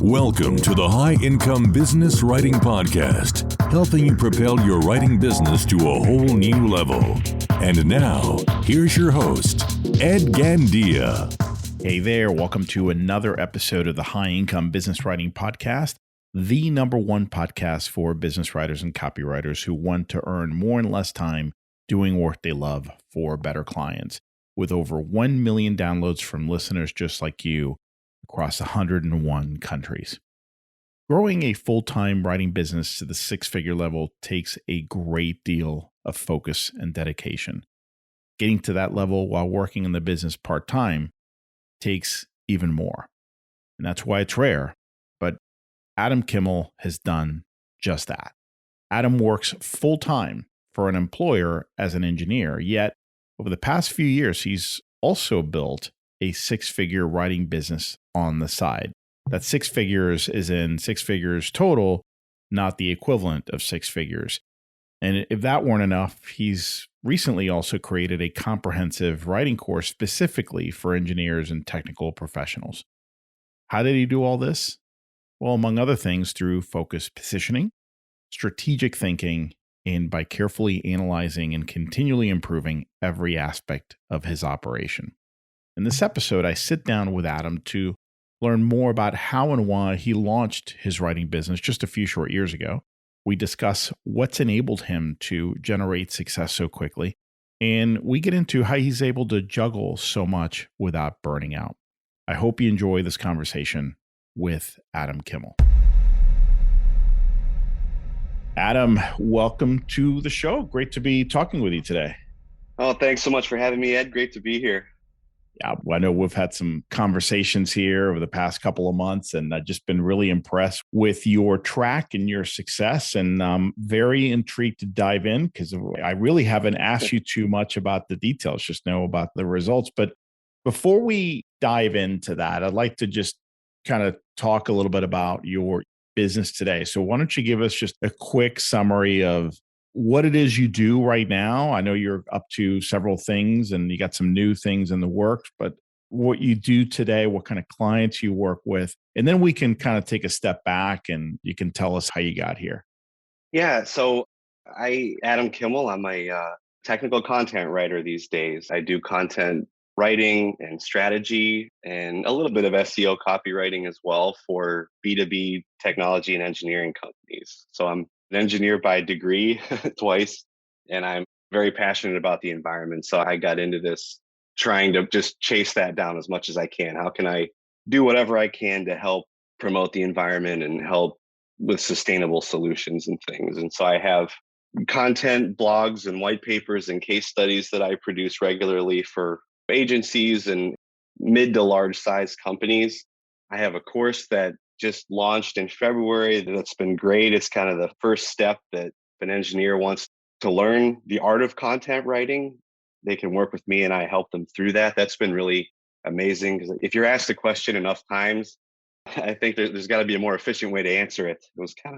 Welcome to the High Income Business Writing Podcast, helping you propel your writing business to a whole new level. And now, here's your host, Ed Gandia. Hey there, welcome to another episode of the High Income Business Writing Podcast, the number one podcast for business writers and copywriters who want to earn more in less time doing work they love for better clients. With over 1 million downloads from listeners just like you across 101 countries. Growing a full-time writing business to the six-figure level takes a great deal of focus and dedication. Getting to that level while working in the business part-time takes even more. And that's why it's rare. But Adam Kimmel has done just that. Adam works full-time for an employer as an engineer, yet over the past few years, he's also built a six-figure writing business on the side. That six figures is in six figures total, not the equivalent of six figures. And if that weren't enough, he's recently also created a comprehensive writing course specifically for engineers and technical professionals. How did he do all this? Well, among other things, through focused positioning, strategic thinking, and by carefully analyzing and continually improving every aspect of his operation. In this episode, I sit down with Adam to learn more about how and why he launched his writing business just a few short years ago. We discuss what's enabled him to generate success so quickly, and we get into how he's able to juggle so much without burning out. I hope you enjoy this conversation with Adam Kimmel. Adam, welcome to the show. Great to be talking with you today. Oh, thanks so much for having me, Ed. Great to be here. Yeah, I know we've had some conversations here over the past couple of months, and I've just been really impressed with your track and your success, and I'm very intrigued to dive in because I really haven't asked you too much about the details, just know about the results. But before we dive into that, I'd like to just kind of talk a little bit about your business today. So why don't you give us just a quick summary of what it is you do right now? I know you're up to several things and you got some new things in the works, but what you do today, what kind of clients you work with, and then we can kind of take a step back and you can tell us how you got here. Yeah, so Adam Kimmel, I'm a technical content writer these days. I do content writing and strategy and a little bit of SEO copywriting as well for B2B technology and engineering companies. So I'm an engineer by degree twice, and I'm very passionate about the environment. So I got into this trying to just chase that down as much as I can. How can I do whatever I can to help promote the environment and help with sustainable solutions and things? And so I have content, blogs, and white papers and case studies that I produce regularly for agencies and mid to large size companies. I have a course that just launched in February that's been great. It's kind of the first step that an engineer wants to learn the art of content writing. They can work with me and I help them through that. That's been really amazing because if you're asked a question enough times, I think there's got to be a more efficient way to answer it. It was kind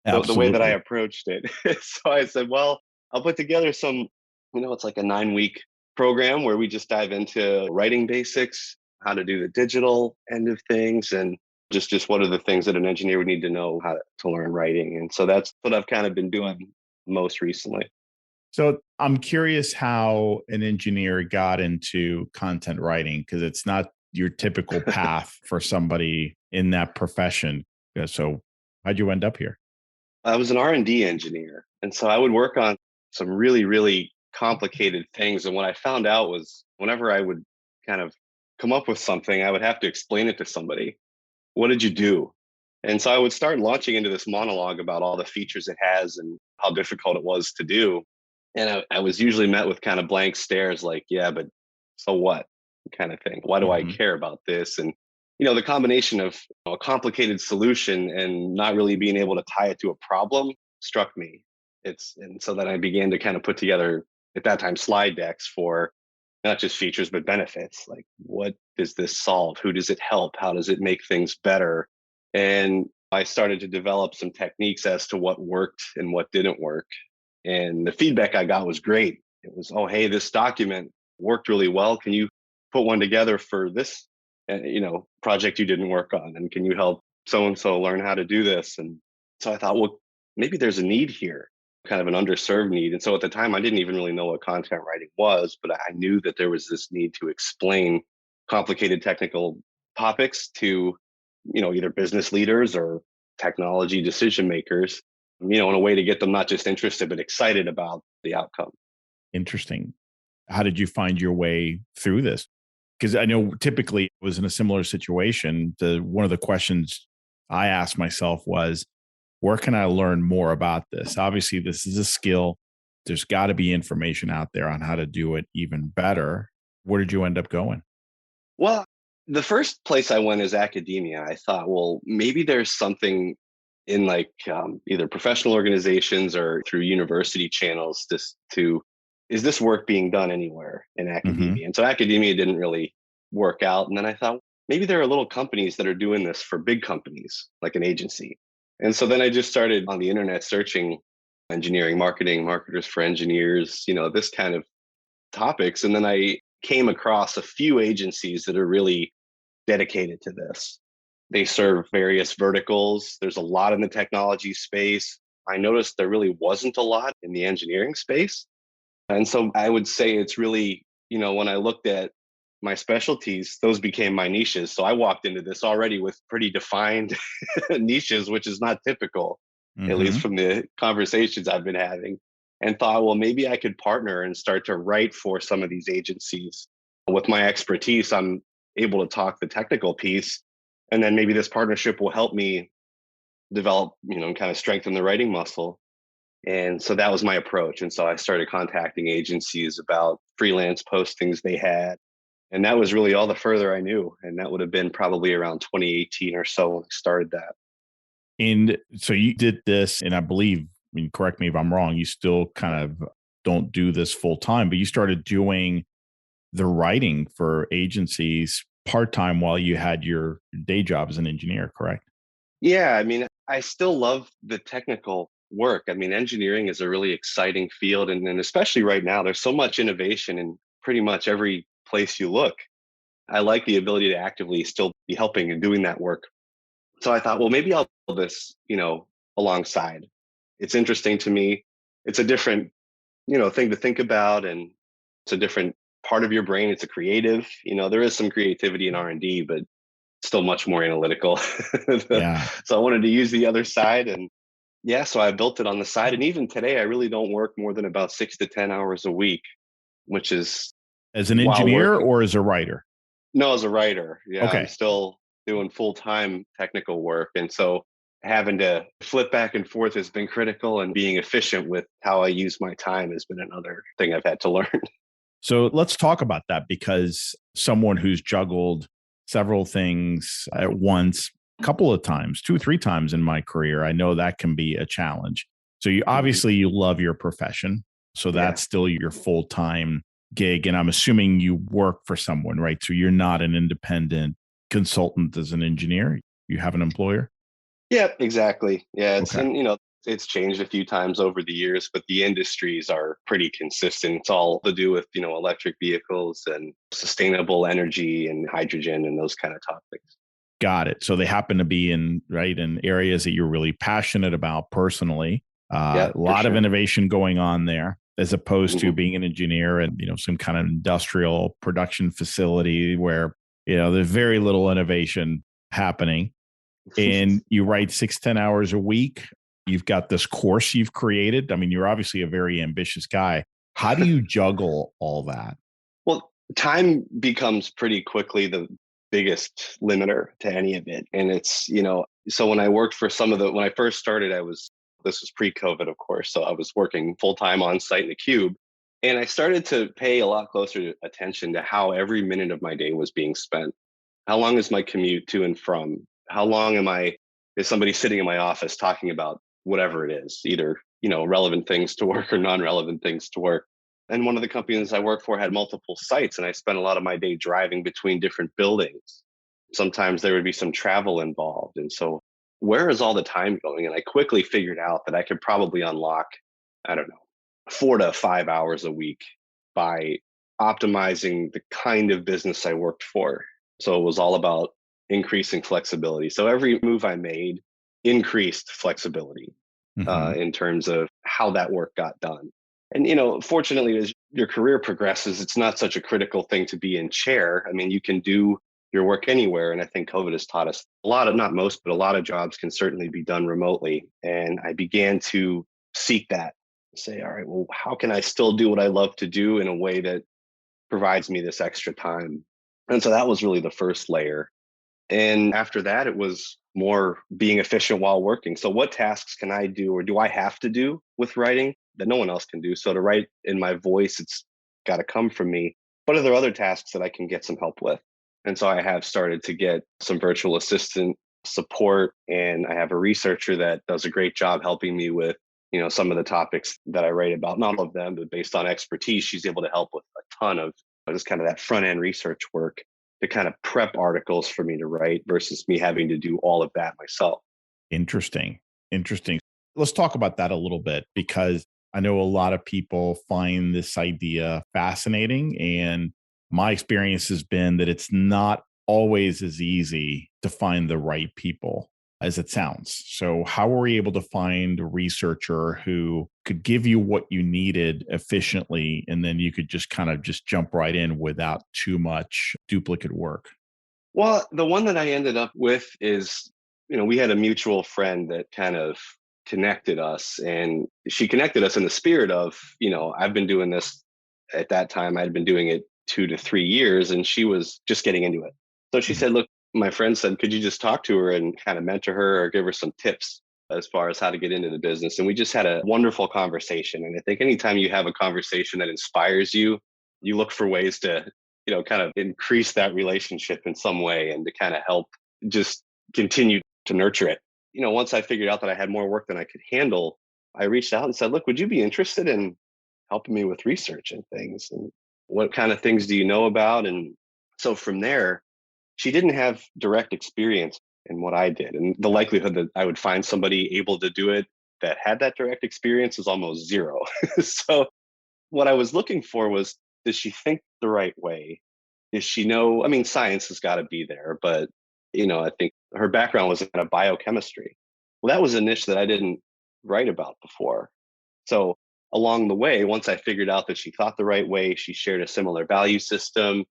of the way that I approached it. So I said, well, I'll put together some, it's like a 9-week program where we just dive into writing basics, how to do the digital end of things, and just what are the things that an engineer would need to know how to learn writing. And so that's what I've kind of been doing most recently. So I'm curious how an engineer got into content writing, because it's not your typical path for somebody in that profession. So how'd you end up here? I was an R&D engineer. And so I would work on some really, really complicated things. And what I found out was whenever I would kind of come up with something, I would have to explain it to somebody. What did you do? And so I would start launching into this monologue about all the features it has and how difficult it was to do. And I was usually met with kind of blank stares like, yeah, but so what kind of thing? Why do I care about this? And, the combination of a complicated solution and not really being able to tie it to a problem struck me. And so then I began to kind of put together at that time slide decks for not just features, but benefits. Like, what does this solve? Who does it help? How does it make things better? And I started to develop some techniques as to what worked and what didn't work. And the feedback I got was great. It was, oh, hey, this document worked really well. Can you put one together for this project you didn't work on, and can you help so and so learn how to do this? And so I thought, well, maybe there's a need here, kind of an underserved need. And so at the time, I didn't even really know what content writing was, but I knew that there was this need to explain complicated technical topics to, either business leaders or technology decision makers, in a way to get them not just interested, but excited about the outcome. Interesting. How did you find your way through this? Because I know typically it was in a similar situation. One of the questions I asked myself was, where can I learn more about this? Obviously, this is a skill. There's got to be information out there on how to do it even better. Where did you end up going? Well, the first place I went is academia. I thought, well, maybe there's something in like either professional organizations or through university channels is this work being done anywhere in Hmm. academia? And so academia didn't really work out. And then I thought maybe there are little companies that are doing this for big companies, like an agency. And so then I just started on the internet searching engineering, marketing, marketers for engineers, this kind of topics. And then I came across a few agencies that are really dedicated to this. They serve various verticals. There's a lot in the technology space. I noticed there really wasn't a lot in the engineering space. And so I would say it's really, when I looked at my specialties, those became my niches. So I walked into this already with pretty defined niches, which is not typical, at least Hmm. from the conversations I've been having, and thought, well, maybe I could partner and start to write for some of these agencies. With my expertise, I'm able to talk the technical piece. And then maybe this partnership will help me develop, and kind of strengthen the writing muscle. And so that was my approach. And so I started contacting agencies about freelance postings they had. And that was really all the further I knew. And that would have been probably around 2018 or so when I started that. And so you did this, and I believe, I mean, correct me if I'm wrong, you still kind of don't do this full time, but you started doing the writing for agencies part time while you had your day job as an engineer, correct? Yeah, I mean, I still love the technical work. I mean, engineering is a really exciting field. And especially right now, there's so much innovation in pretty much every place you look. I like the ability to actively still be helping and doing that work. So I thought, well, maybe I'll build this, alongside. It's interesting to me. It's a different, thing to think about, and it's a different part of your brain. It's a creative, there is some creativity in R&D, but still much more analytical. Yeah. So I wanted to use the other side, and yeah, so I built it on the side. And even today, I really don't work more than about 6 to 10 hours a week, which is As an while engineer working. or as a writer? No, as a writer, yeah, I'm Okay. still doing full-time technical work. And so having to flip back and forth has been critical, and being efficient with how I use my time has been another thing I've had to learn. So let's talk about that, because someone who's juggled several things at once, a couple of times, two or three times in my career, I know that can be a challenge. So you Mhm. obviously you love your profession. So Yeah. that's still your full-time gig. And I'm assuming you work for someone, right? So you're not an independent consultant as an engineer. You have an employer. Yeah, exactly. Yeah, Okay. it's changed a few times over the years, but the industries are pretty consistent. It's all to do with, electric vehicles and sustainable energy and hydrogen and those kind of topics. Got it. So they happen to be in areas that you're really passionate about personally. Yeah, A for lot of sure. innovation going on there, as opposed to Hmm. being an engineer and some kind of industrial production facility where there's very little innovation happening. And you write 6-10 hours a week. You've got this course you've created. I mean, you're obviously a very ambitious guy. How do you juggle all that? Well, time becomes pretty quickly the biggest limiter to any of it. And so when I worked for when I first started, this was pre-COVID, of course. So I was working full time on site in the cube. And I started to pay a lot closer attention to how every minute of my day was being spent. How long is my commute to and from? How long is somebody sitting in my office talking about whatever it is, either, relevant things to work or non-relevant things to work? And one of the companies I work for had multiple sites, and I spent a lot of my day driving between different buildings. Sometimes there would be some travel involved. And so, where is all the time going? And I quickly figured out that I could probably unlock, I don't know, 4 to 5 hours a week by optimizing the kind of business I worked for. So it was all about increasing flexibility. So every move I made increased flexibility Hmm. in terms of how that work got done. And, fortunately, as your career progresses, it's not such a critical thing to be in chair. I mean, you can do your work anywhere. And I think COVID has taught us a lot of, not most, but a lot of jobs can certainly be done remotely. And I began to seek that, say, all right, well, how can I still do what I love to do in a way that provides me this extra time? And so that was really the first layer. And after that, it was more being efficient while working. So, what tasks can I do or do I have to do with writing that no one else can do? So, to write in my voice, it's got to come from me. But are there other tasks that I can get some help with? And so, I have started to get some virtual assistant support, and I have a researcher that does a great job helping me with some of the topics that I write about. Not all of them, but based on expertise, she's able to help with a ton of just kind of that front end research work to kind of prep articles for me to write versus me having to do all of that myself. Interesting. Interesting. Let's talk about that a little bit because I know a lot of people find this idea fascinating. And my experience has been that it's not always as easy to find the right people as it sounds. So, how were you able to find a researcher who could give you what you needed efficiently, and then you could just kind of just jump right in without too much duplicate work? Well, the one that I ended up with is, we had a mutual friend that kind of connected us, and she connected us in the spirit of, I've been doing this at that time, I'd been doing it 2 to 3 years, and she was just getting into it. So she Mhm. said, look, my friend said, could you just talk to her and kind of mentor her or give her some tips as far as how to get into the business? And we just had a wonderful conversation. And I think anytime you have a conversation that inspires you, you look for ways to kind of increase that relationship in some way and to kind of help just continue to nurture it. Once I figured out that I had more work than I could handle, I reached out and said, look, would you be interested in helping me with research and things? And what kind of things do you know about? And so from there, she didn't have direct experience in what I did. And the likelihood that I would find somebody able to do it that had that direct experience is almost zero. So what I was looking for was, does she think the right way? Does she know? I mean, science has got to be there, but I think her background was in kind of biochemistry. Well, that was a niche that I didn't write about before. So along the way, once I figured out that she thought the right way, she shared a similar value system,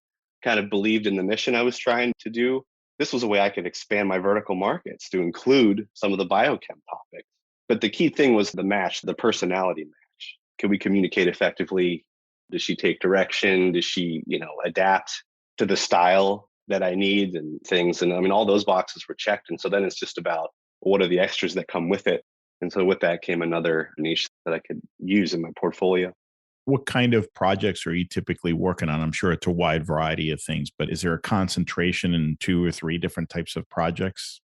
kind of believed in the mission I was trying to do. This was a way I could expand my vertical markets to include some of the biochem topics. But the key thing was the match, the personality match. Can we communicate effectively? Does she take direction? Does she, adapt to the style that I need and things? And I mean, all those boxes were checked. And so then it's just about what are the extras that come with it? And so with that came another niche that I could use in my portfolio. What kind of projects are you typically working on? I'm sure it's a wide variety of things, but is there a concentration in two or three different types of projects?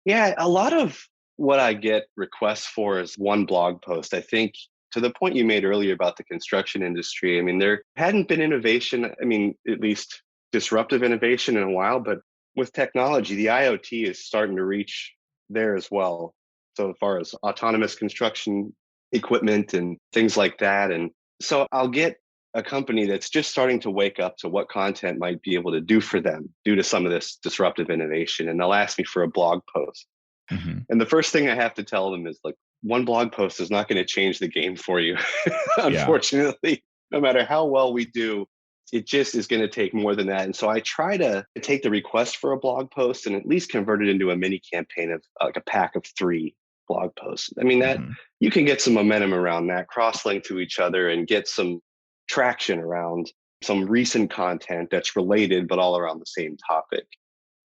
Yeah, a lot of what I get requests for is one blog post. I think to the point you made earlier about the construction industry, I mean, there hadn't been innovation, I mean, at least disruptive innovation in a while, but with technology, the IoT is starting to reach there as well. So, as far as autonomous construction equipment and things like that. And so I'll get a company that's just starting to wake up to what content might be able to do for them due to some of this disruptive innovation. And they'll ask me for a blog post. Hmm. And the first thing I have to tell them is like, one blog post is not going to change the game for you. Yeah. Unfortunately, no matter how well we do, it just is going to take more than that. And so I try to take the request for a blog post and at least convert it into a mini campaign of like a pack of 3 blog posts. I mean, that Hmm. you can get some momentum around that, cross link to each other and get some traction around some recent content that's related, but all around the same topic.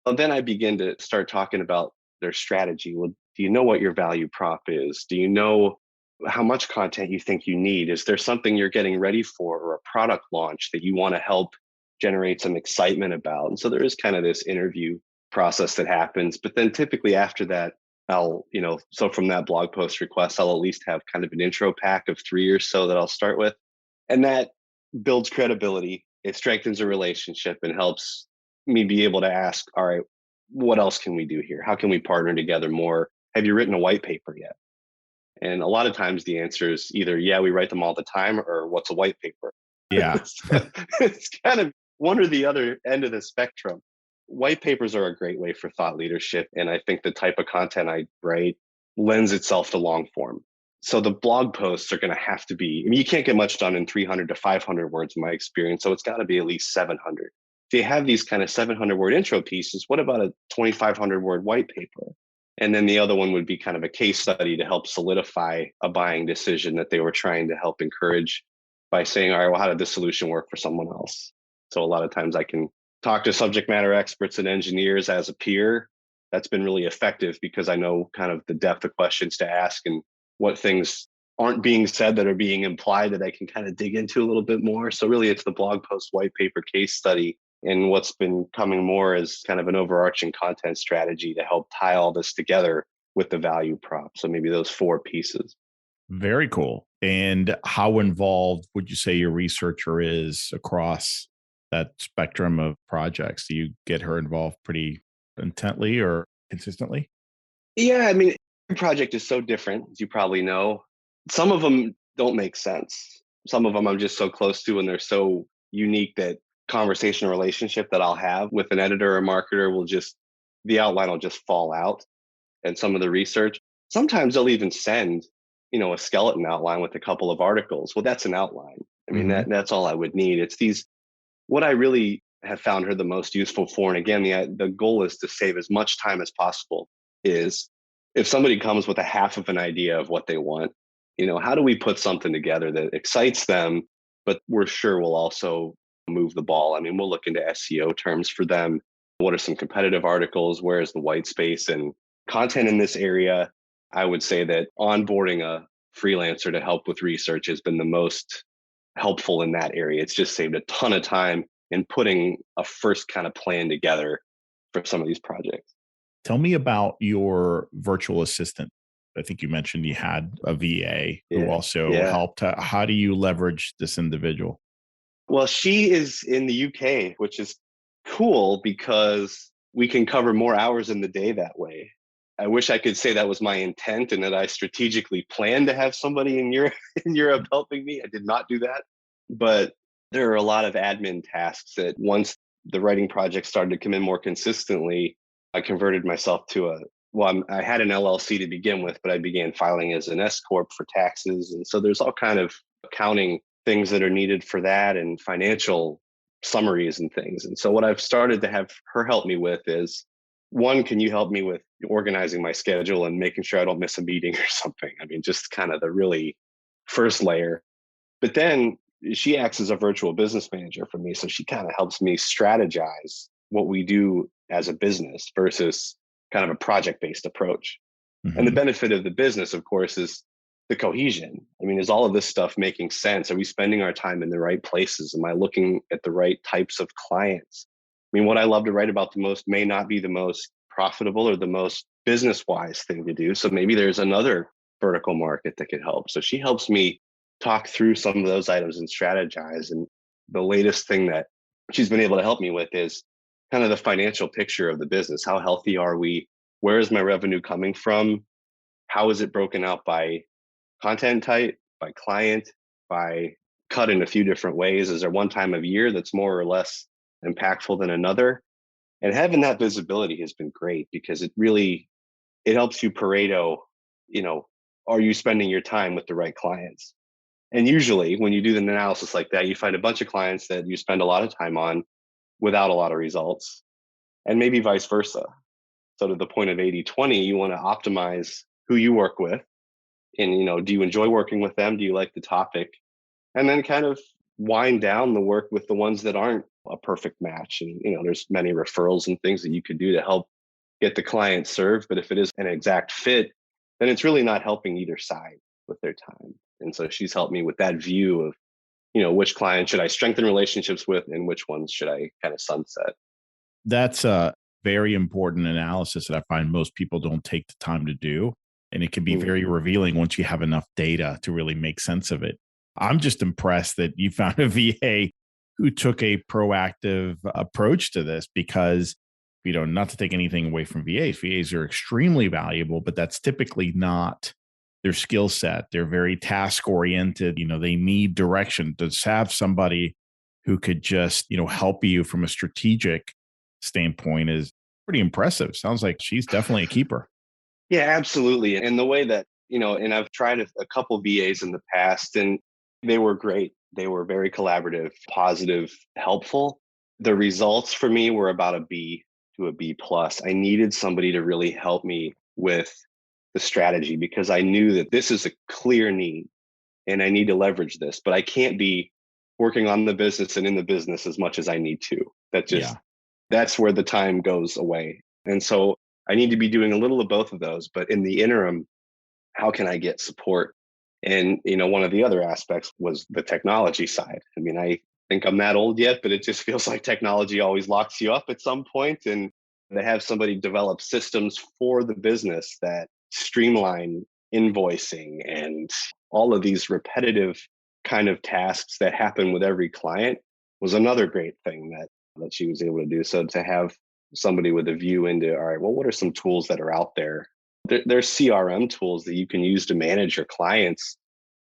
And then I begin to start talking about their strategy. Well, do you know what your value prop is? Do you know how much content you think you need? Is there something you're getting ready for or a product launch that you want to help generate some excitement about? And so there is kind of this interview process that happens. But then typically after that, so from that blog post request, I'll at least have kind of an intro pack of 3 or so that I'll start with. And that builds credibility. It strengthens a relationship and helps me be able to ask, all right, what else can we do here? How can we partner together more? Have you written a white paper yet? And a lot of times the answer is either, yeah, we write them all the time, or what's a white paper? Yeah. So it's kind of one or the other end of the spectrum. white papers are a great way for thought leadership. And I think the type of content I write lends itself to long form. So the blog posts are going to have to be, I mean, you can't get much done in 300 to 500 words in my experience. So it's got to be at least 700. If you have these kind of 700-word intro pieces, what about a 2,500-word white paper? And then the other one would be kind of a case study to help solidify a buying decision that they were trying to help encourage by saying, all right, well, how did this solution work for someone else? So a lot of times I can talk to subject matter experts and engineers as a peer. That's been really effective because I know kind of the depth of questions to ask and what things aren't being said that are being implied that I can kind of dig into a little bit more. So really it's the blog post, white paper, case study. And what's been coming more is kind of an overarching content strategy to help tie all this together with the value prop. So maybe those four pieces. Very cool. And how involved would you say your researcher is across that spectrum of projects? Do you get her involved pretty intently or consistently? Yeah, I mean, every project is so different, as you probably know. Some of them don't make sense. Some of them I'm just so close to and they're so unique that conversation relationship that I'll have with an editor or marketer will just, the outline will just fall out. And some of the research, sometimes they'll even send, a skeleton outline with a couple of articles. Well, that's an outline. I mean, Mhm. that's all I would need. It's these, what I really have found her the most useful for, and again, the goal is to save as much time as possible, is if somebody comes with a half of an idea of what they want, how do we put something together that excites them, but we're sure will also move the ball? I mean, we'll look into SEO terms for them. What are some competitive articles? Where is the white space and content in this area? I would say that onboarding a freelancer to help with research has been the most helpful in that area. It's just saved a ton of time in putting a first kind of plan together for some of these projects. Tell me about your virtual assistant. I think you mentioned you had a VA who Yeah. also Yeah. helped. How do you leverage this individual? Well, she is in the UK, which is cool because we can cover more hours in the day that way. I wish I could say that was my intent and that I strategically planned to have somebody in Europe in Europe helping me. I did not do that. But there are a lot of admin tasks that once the writing project started to come in more consistently, I converted myself to I had an LLC to begin with, but I began filing as an S corp for taxes. And so there's all kind of accounting things that are needed for that and financial summaries and things. And so what I've started to have her help me with is, one, can you help me with organizing my schedule and making sure I don't miss a meeting or something? I mean, just kind of the really first layer. But then she acts as a virtual business manager for me. So she kind of helps me strategize what we do as a business versus kind of a project based approach. And the Mhm. benefit of the business, of course, is the cohesion. I mean, is all of this stuff making sense? Are we spending our time in the right places? Am I looking at the right types of clients? I mean, what I love to write about the most may not be the most profitable or the most business wise thing to do. So maybe there's another vertical market that could help. So she helps me talk through some of those items and strategize. And the latest thing that she's been able to help me with is kind of the financial picture of the business. How healthy are we? Where is my revenue coming from? How is it broken out by content type, by client, by cut in a few different ways? Is there one time of year that's more or less impactful than another? And having that visibility has been great because it helps you Pareto, you know, are you spending your time with the right clients? And usually when you do an analysis like that, you find a bunch of clients that you spend a lot of time on without a lot of results, and maybe vice versa. So to the point of 80/20, you want to optimize who you work with. And, do you enjoy working with them? Do you like the topic? And then kind of wind down the work with the ones that aren't a perfect match. And, there's many referrals and things that you could do to help get the client served. But if it is an exact fit, then it's really not helping either side with their time. And so she's helped me with that view of, which client should I strengthen relationships with and which ones should I kind of sunset. That's a very important analysis that I find most people don't take the time to do. And it can be Mm. very revealing once you have enough data to really make sense of it. I'm just impressed that you found a VA who took a proactive approach to this because, not to take anything away from VAs, VAs are extremely valuable, but that's typically not their skill set. They're very task oriented. They need direction. To have somebody who could just, help you from a strategic standpoint is pretty impressive. Sounds like she's definitely a keeper. Yeah, absolutely. And the way that, and I've tried a couple VAs in the past and they were great. They were very collaborative, positive, helpful. The results for me were about a B to a B plus. I needed somebody to really help me with the strategy because I knew that this is a clear need and I need to leverage this, but I can't be working on the business and in the business as much as I need to. Yeah. That's where the time goes away. And so I need to be doing a little of both of those, but in the interim, how can I get support? And, one of the other aspects was the technology side. I mean, I think I'm not old yet, but it just feels like technology always locks you up at some point. And to have somebody develop systems for the business that streamline invoicing and all of these repetitive kind of tasks that happen with every client was another great thing that she was able to do. So to have somebody with a view into, all right, well, what are some tools that are out there? There's CRM tools that you can use to manage your clients.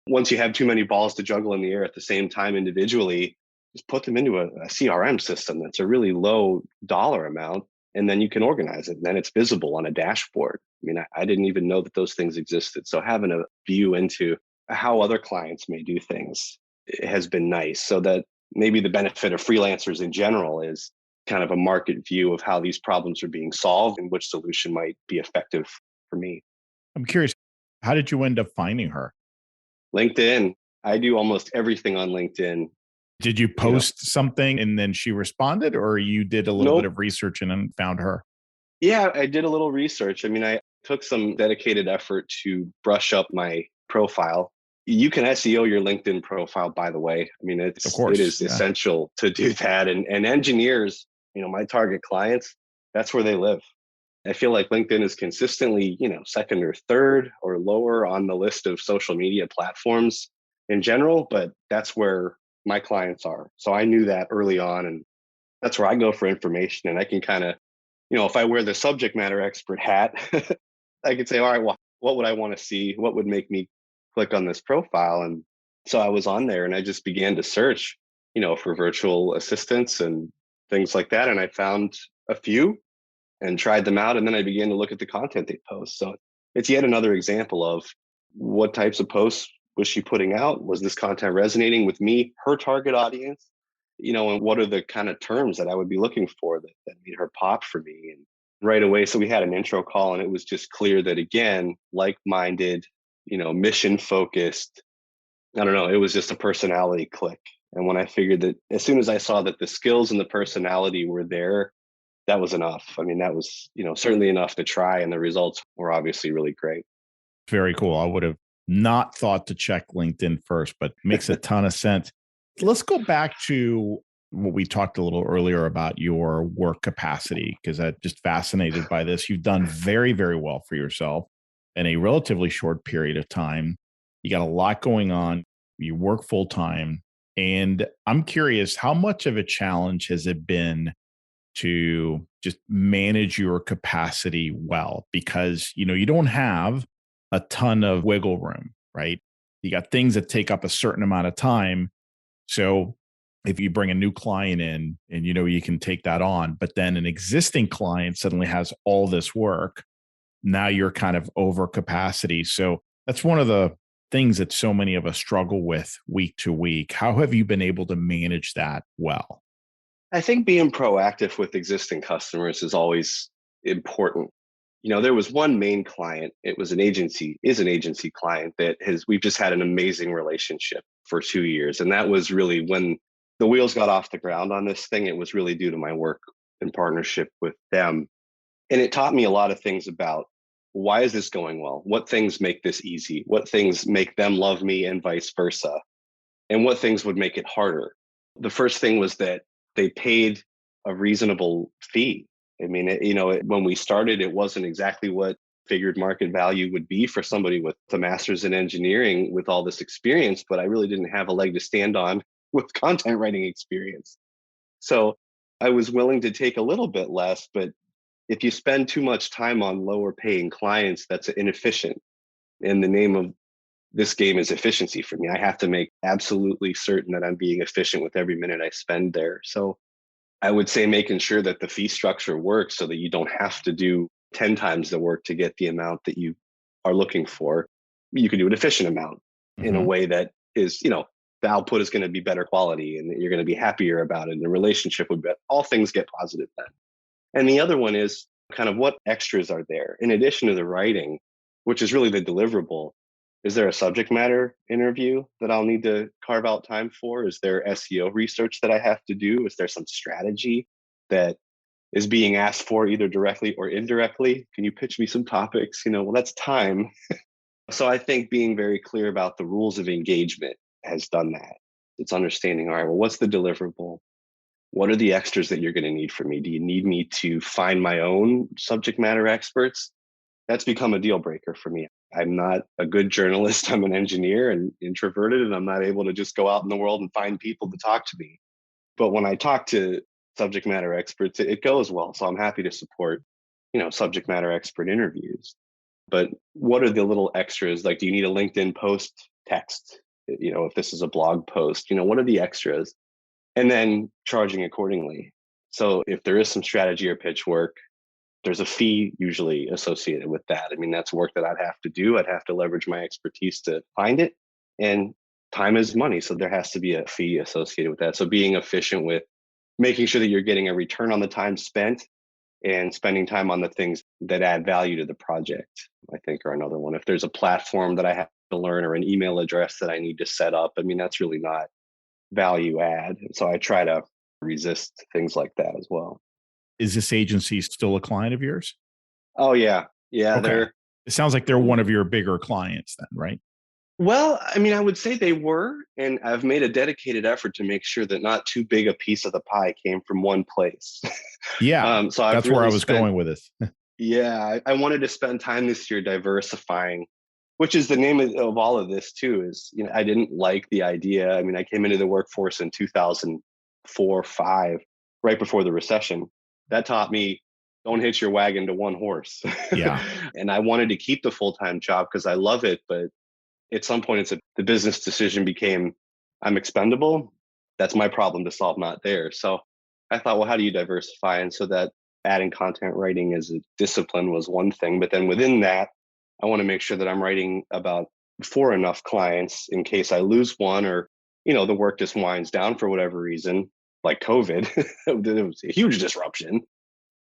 Once you have too many balls to juggle in the air at the same time individually, just put them into a CRM system that's a really low dollar amount, and then you can organize it. And then it's visible on a dashboard. I mean, I didn't even know that those things existed. So having a view into how other clients may do things has been nice. So that maybe the benefit of freelancers in general is kind of a market view of how these problems are being solved and which solution might be effective for me. I'm curious, how did you end up finding her? LinkedIn. I do almost everything on LinkedIn. Did you post something and then she responded, or you did a little bit Nope. of research and then found her? Yeah, I did a little research. I mean, I took some dedicated effort to brush up my profile. You can SEO your LinkedIn profile, by the way. I mean, Of it course. is Yeah. essential to do that. And engineers, my target clients, that's where they live. I feel like LinkedIn is consistently, second or third or lower on the list of social media platforms in general, but that's where my clients are. So I knew that early on, and that's where I go for information. And I can kind of, if I wear the subject matter expert hat, I could say, all right, well, what would I want to see? What would make me click on this profile? And so I was on there and I just began to search, for virtual assistants and things like that. And I found a few and tried them out. And then I began to look at the content they post. So it's yet another example of what types of posts was she putting out? Was this content resonating with me, her target audience? And what are the kind of terms that I would be looking for that made her pop for me? And right away, so we had an intro call and it was just clear that, again, like-minded, mission focused, I don't know, it was just a personality click. And when I figured that as soon as I saw that the skills and the personality were there, that was enough. I mean, that was, certainly enough to try. And the results were obviously really great. Very cool. I would have not thought to check LinkedIn first, but makes a ton of sense. Let's go back to what we talked a little earlier about your work capacity, because I'm just fascinated by this. You've done very, very well for yourself in a relatively short period of time. You got a lot going on. You work full time. And I'm curious, how much of a challenge has it been to just manage your capacity well? Because, you don't have a ton of wiggle room, right? You got things that take up a certain amount of time. So if you bring a new client in and you can take that on, but then an existing client suddenly has all this work, now you're kind of over capacity. So that's one of the things that so many of us struggle with week to week. How have you been able to manage that well? I think being proactive with existing customers is always important. There was one main client, it was an agency client we've just had an amazing relationship for 2 years. And that was really when the wheels got off the ground on this thing. It was really due to my work in partnership with them. And it taught me a lot of things about why is this going well? What things make this easy? What things make them love me and vice versa? And what things would make it harder? The first thing was that they paid a reasonable fee. I mean, when we started, it wasn't exactly what figured market value would be for somebody with a master's in engineering with all this experience, but I really didn't have a leg to stand on with content writing experience. So I was willing to take a little bit less, but if you spend too much time on lower paying clients, that's inefficient. And the name of this game is efficiency for me. I have to make absolutely certain that I'm being efficient with every minute I spend there. So I would say making sure that the fee structure works so that you don't have to do 10 times the work to get the amount that you are looking for. You can do an efficient amount in a Hmm. way that is, the output is going to be better quality and you're going to be happier about it. And the relationship would be, all things get positive then. And the other one is kind of what extras are there in addition to the writing, which is really the deliverable. Is there a subject matter interview that I'll need to carve out time for? Is there SEO research that I have to do? Is there some strategy that is being asked for either directly or indirectly? Can you pitch me some topics? Well, that's time. So I think being very clear about the rules of engagement has done that. It's understanding, all right, well, what's the deliverable? What are the extras that you're going to need from me? Do you need me to find my own subject matter experts? That's become a deal breaker for me. I'm not a good journalist. I'm an engineer and introverted, and I'm not able to just go out in the world and find people to talk to me. But when I talk to subject matter experts, it goes well. So I'm happy to support, subject matter expert interviews. But what are the little extras? Like, do you need a LinkedIn post text? If this is a blog post, what are the extras? And then charging accordingly. So if there is some strategy or pitch work, there's a fee usually associated with that. I mean, that's work that I'd have to do. I'd have to leverage my expertise to find it. And time is money. So there has to be a fee associated with that. So being efficient with making sure that you're getting a return on the time spent and spending time on the things that add value to the project, I think are another one. If there's a platform that I have to learn or an email address that I need to set up, I mean, that's really not value add. So I try to resist things like that as well. Is this agency still a client of yours? Oh yeah. Yeah, Okay. they're It sounds like they're one of your bigger clients then, right? well, I mean, I would say they were, and I've made a dedicated effort to make sure that not too big a piece of the pie came from one place. Yeah. So I've That's where I really was spent, going with this. yeah, I wanted to spend time this year diversifying, which is the name of all of this too. Is I didn't like the idea. I mean, I came into the workforce in 2004, 5, right before the recession. That taught me don't hitch your wagon to one horse. Yeah. And I wanted to keep the full time job because I love it, but at some point the business decision became I'm expendable. That's my problem to solve, not theirs. So I thought, well, how do you diversify? And so that adding content writing as a discipline was one thing. But then within that, I want to make sure that I'm writing about for enough clients in case I lose one or, the work just winds down for whatever reason, like COVID. It was a huge disruption,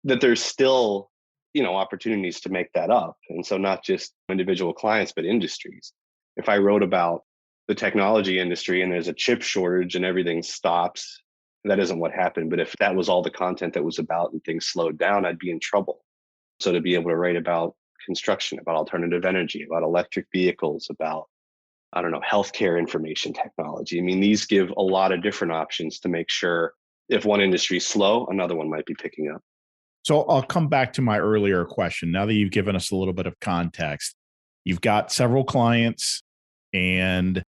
that there's still, opportunities to make that up. And so not just individual clients, but industries. If I wrote about the technology industry and there's a chip shortage and everything stops, that isn't what happened. But if that was all the content that was about and things slowed down, I'd be in trouble. So to be able to write about construction, about alternative energy, about electric vehicles, about, I don't know, healthcare information technology. I mean, these give a lot of different options to make sure if one industry is slow, another one might be picking up. So I'll come back to my earlier question. Now that you've given us a little bit of context, you've got several clients and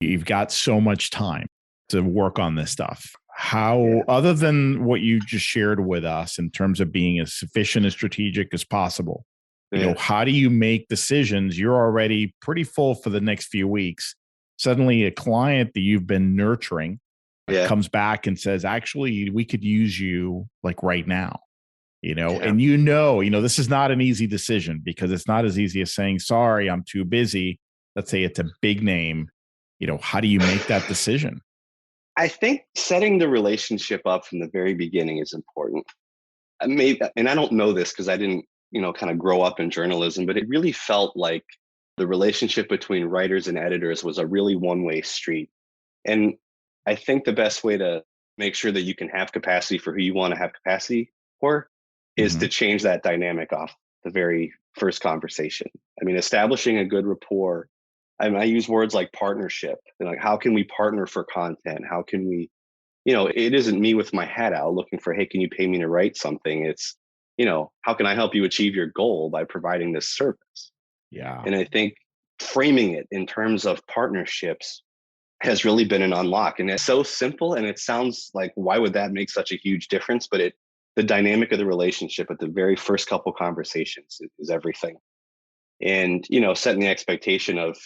you've got so much time to work on this stuff. How, other than what you just shared with us in terms of being as efficient and strategic as possible, how do you make decisions? You're already pretty full for the next few weeks. Suddenly a client that you've been nurturing comes back and says, actually, we could use you like right now. And this is not an easy decision because it's not as easy as saying, sorry, I'm too busy. Let's say it's a big name. How do you make that decision? I think setting the relationship up from the very beginning is important. And I don't know this because I didn't, kind of grow up in journalism, but it really felt like the relationship between writers and editors was a really one-way street. And I think the best way to make sure that you can have capacity for who you want to have capacity for is to change that dynamic off the very first conversation. I mean, establishing a good rapport. I use words like partnership. And like, how can we partner for content? How can we, it isn't me with my hat out looking for, hey, can you pay me to write something? It's, how can I help you achieve your goal by providing this service? Yeah. And I think framing it in terms of partnerships has really been an unlock. And it's so simple. And it sounds like, why would that make such a huge difference? But the dynamic of the relationship at the very first couple conversations is everything. And, setting the expectation of,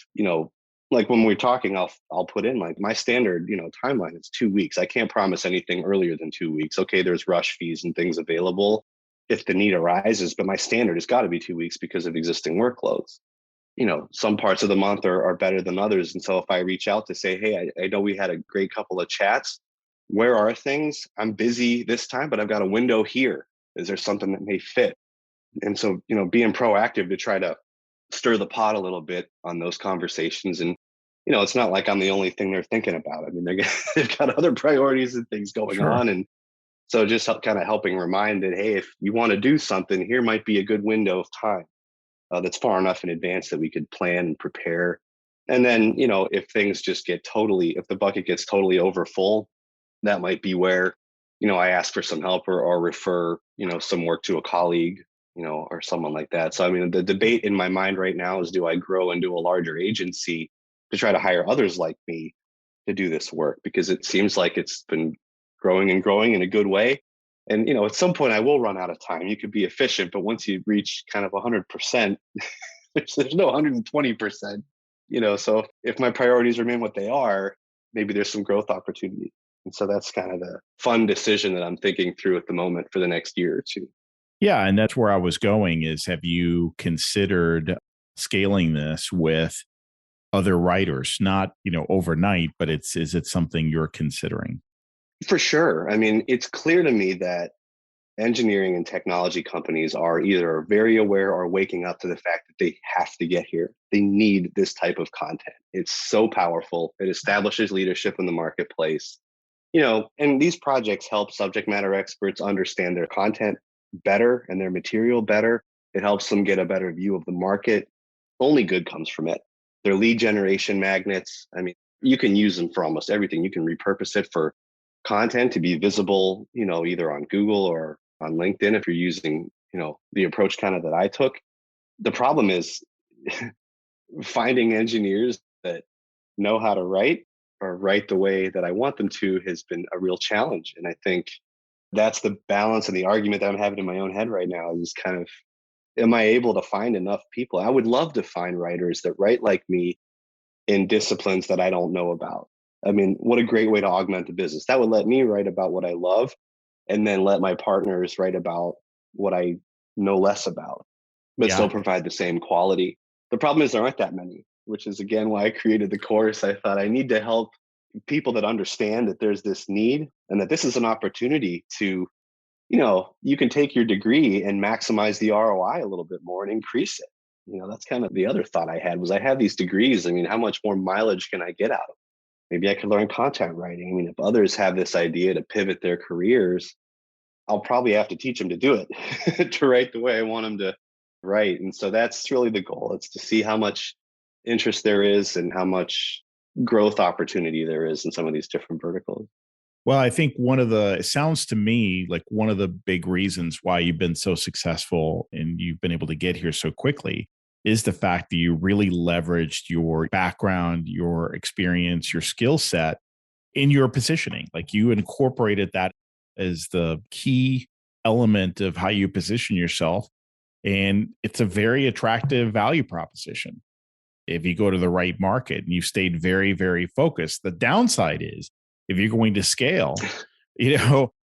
like when we're talking, I'll put in like my standard, timeline is 2 weeks. I can't promise anything earlier than 2 weeks. Okay, there's rush fees and things available if the need arises, but my standard has got to be 2 weeks because of existing workloads. Some parts of the month are better than others. And so if I reach out to say, hey, I know we had a great couple of chats. Where are things? I'm busy this time, but I've got a window here. Is there something that may fit? And so, being proactive to try to stir the pot a little bit on those conversations. And, it's not like I'm the only thing they're thinking about. I mean, they've got other priorities and things going Sure. on. And so just kind of helping remind that, hey, if you want to do something, here might be a good window of time that's far enough in advance that we could plan and prepare. And then, if things just if the bucket gets totally over full, that might be where, I ask for some help or refer, some work to a colleague, or someone like that. So, I mean, the debate in my mind right now is, do I grow into a larger agency to try to hire others like me to do this work? Because it seems like it's been growing and growing in a good way. And, at some point I will run out of time. You could be efficient, but once you reach kind of 100%, there's no 120%, so if my priorities remain what they are, maybe there's some growth opportunity. And so that's kind of the fun decision that I'm thinking through at the moment for the next year or two. Yeah. And that's where I was going is, have you considered scaling this with other writers? Not, overnight, but is it something you're considering? For sure. I mean, it's clear to me that engineering and technology companies are either very aware or waking up to the fact that they have to get here. They need this type of content. It's so powerful. It establishes leadership in the marketplace. And these projects help subject matter experts understand their content better and their material better. It helps them get a better view of the market. Only good comes from it. They're lead generation magnets. I mean, you can use them for almost everything. You can repurpose it for content to be visible, either on Google or on LinkedIn if you're using, the approach kind of that I took. The problem is finding engineers that know how to write or write the way that I want them to has been a real challenge. And I think that's the balance and the argument that I'm having in my own head right now is kind of, am I able to find enough people? I would love to find writers that write like me in disciplines that I don't know about. I mean, what a great way to augment the business. That would let me write about what I love and then let my partners write about what I know less about, but Yeah. still provide the same quality. The problem is there aren't that many, which is again why I created the course. I thought I need to help people that understand that there's this need and that this is an opportunity to, you can take your degree and maximize the ROI a little bit more and increase it. That's kind of the other thought I had was I have these degrees. I mean, how much more mileage can I get out of them? Maybe I could learn content writing. I mean, if others have this idea to pivot their careers, I'll probably have to teach them to do it to write the way I want them to write. And so that's really the goal. It's to see how much interest there is and how much growth opportunity there is in some of these different verticals. Well, I think it sounds to me like one of the big reasons why you've been so successful and you've been able to get here so quickly is the fact that you really leveraged your background, your experience, your skill set in your positioning. Like you incorporated that as the key element of how you position yourself. And it's a very attractive value proposition if you go to the right market and you stayed very, very focused. The downside is if you're going to scale,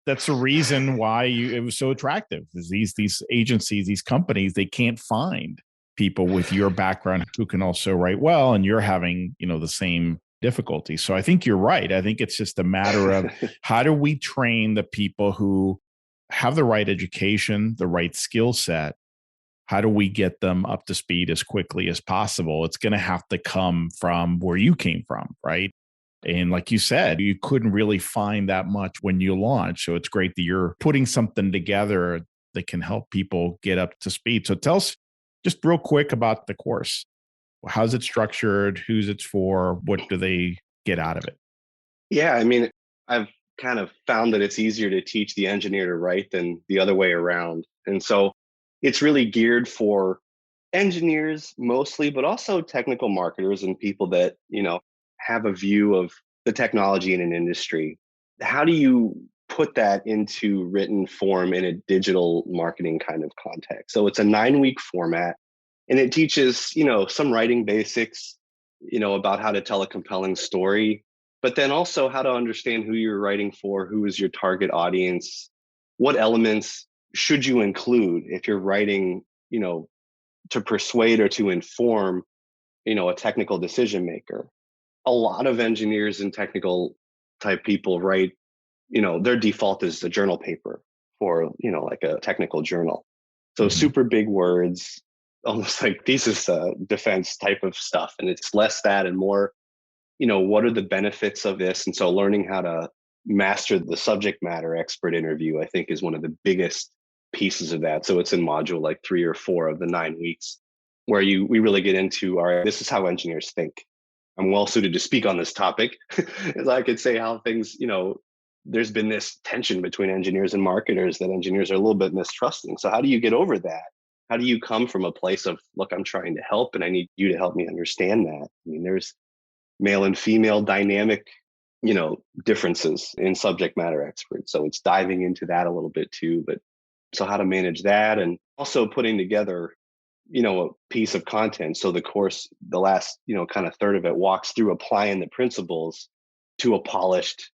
that's the reason why it was so attractive. Is these agencies, these companies, they can't find people with your background who can also write well, and you're having, the same difficulty. So I think you're right. I think it's just a matter of how do we train the people who have the right education, the right skill set. How do we get them up to speed as quickly as possible? It's going to have to come from where you came from, right? And like you said, you couldn't really find that much when you launched. So it's great that you're putting something together that can help people get up to speed. So tell us just real quick about the course. How's it structured? Who's it's for? What do they get out of it? Yeah, I mean, I've kind of found that it's easier to teach the engineer to write than the other way around. And so it's really geared for engineers mostly, but also technical marketers and people that, have a view of the technology in an industry. How do you put that into written form in a digital marketing kind of context? So it's a 9-week format and it teaches, some writing basics, about how to tell a compelling story, but then also how to understand who you're writing for, who is your target audience, what elements should you include if you're writing, to persuade or to inform, a technical decision maker. A lot of engineers and technical type people write, their default is the journal paper for, like a technical journal. So super big words, almost like thesis defense type of stuff. And it's less that and more, what are the benefits of this? And so learning how to master the subject matter expert interview, I think, is one of the biggest pieces of that. So it's in module like 3 or 4 of the 9 weeks where we really get into, all right, this is how engineers think. I'm well suited to speak on this topic, as I could say how things, there's been this tension between engineers and marketers that engineers are a little bit mistrusting. So how do you get over that? How do you come from a place of, look, I'm trying to help and I need you to help me understand that? I mean, there's male and female dynamic, differences in subject matter experts. So it's diving into that a little bit too. But so how to manage that, and also putting together, a piece of content. So the course, the last, kind of third of it walks through applying the principles to a polished,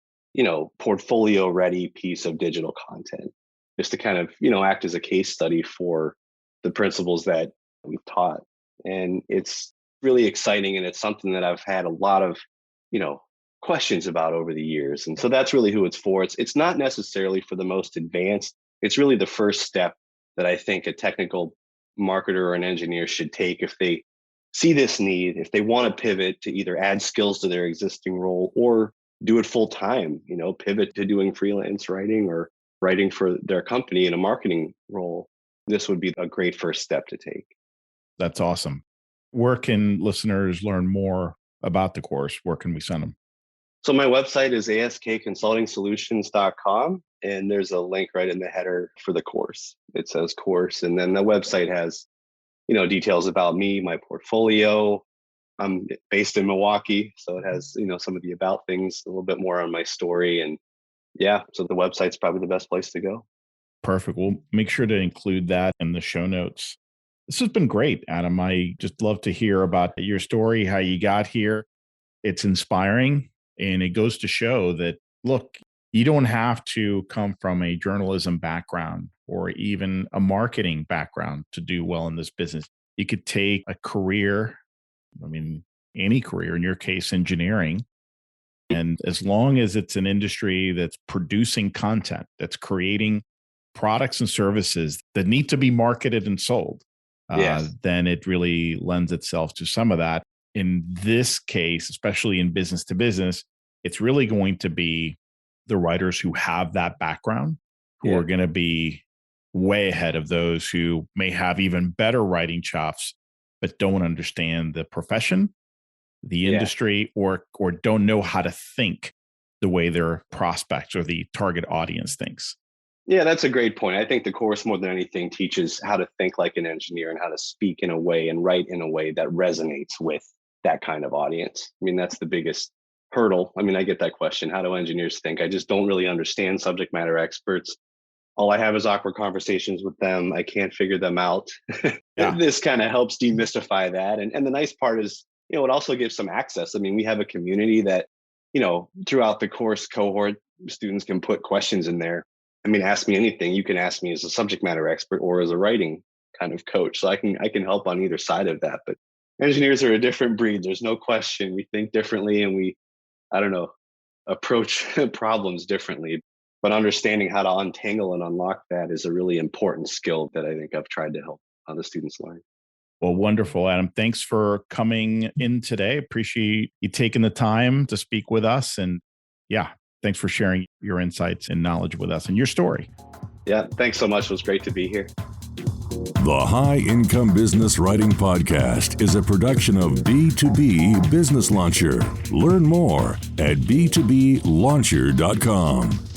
portfolio ready piece of digital content, just to kind of, act as a case study for the principles that we've taught. And it's really exciting. And it's something that I've had a lot of, questions about over the years. And so that's really who it's for. It's not necessarily for the most advanced. It's really the first step that I think a technical marketer or an engineer should take if they see this need, if they want to pivot to either add skills to their existing role or do it full time, pivot to doing freelance writing or writing for their company in a marketing role. This would be a great first step to take. That's awesome. Where can listeners learn more about the course? Where can we send them? So my website is askconsultingsolutions.com, and there's a link right in the header for the course. It says course, and then the website has, details about me, my portfolio. I'm based in Milwaukee, so it has, some of the about things, a little bit more on my story. And yeah, so the website's probably the best place to go. Perfect. We'll make sure to include that in the show notes. This has been great, Adam. I just love to hear about your story, how you got here. It's inspiring. And it goes to show that, look, you don't have to come from a journalism background or even a marketing background to do well in this business. You could take a career, any career, in your case, engineering. And as long as it's an industry that's producing content, that's creating products and services that need to be marketed and sold, then it really lends itself to some of that. In this case, especially in business to business, it's really going to be the writers who have that background who are going to be way ahead of those who may have even better writing chops, but don't understand the profession, the industry, or don't know how to think the way their prospects or the target audience thinks. Yeah, that's a great point. I think the course, more than anything, teaches how to think like an engineer and how to speak in a way and write in a way that resonates with that kind of audience. That's the biggest hurdle. I get that question. How do engineers think? I just don't really understand subject matter experts. All I have is awkward conversations with them. I can't figure them out. This kind of helps demystify that. And the nice part is, it also gives some access. We have a community that, throughout the course cohort, students can put questions in there. Ask me anything. You can ask me as a subject matter expert or as a writing kind of coach. So I can help on either side of that. But engineers are a different breed. There's no question. We think differently and we, approach problems differently. But understanding how to untangle and unlock that is a really important skill that I think I've tried to help the students learn. Well, wonderful, Adam. Thanks for coming in today. Appreciate you taking the time to speak with us. And thanks for sharing your insights and knowledge with us and your story. Yeah, thanks so much. It was great to be here. The High Income Business Writing Podcast is a production of B2B Business Launcher. Learn more at b2blauncher.com.